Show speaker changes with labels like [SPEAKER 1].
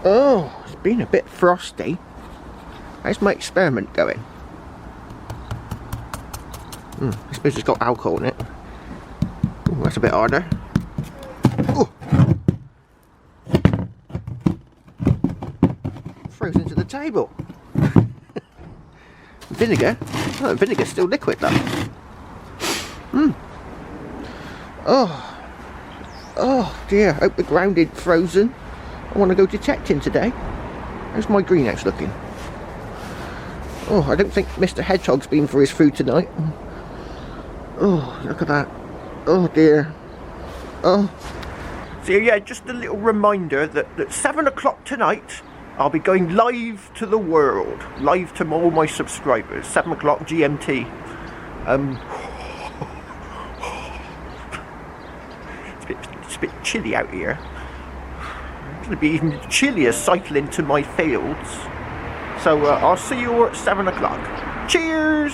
[SPEAKER 1] Oh, it's been a bit frosty. How's my experiment going? I suppose it's got alcohol in it. Ooh, that's a bit harder. Ooh. Frozen to the table. Vinegar? Oh, the vinegar's still liquid though. Oh dear, hope the ground ain't frozen. I want to go detecting today. How's my greenhouse looking? Oh, I don't think Mr. Hedgehog's been for his food tonight. Oh, look at that. Oh dear. Oh. So yeah, just a little reminder that at 7 o'clock tonight, I'll be going live to the world. Live to all my subscribers. 7 o'clock GMT. It's a bit chilly out here. It's going to be even chillier cycling to my fields. So I'll see you all at 7 o'clock. Cheers!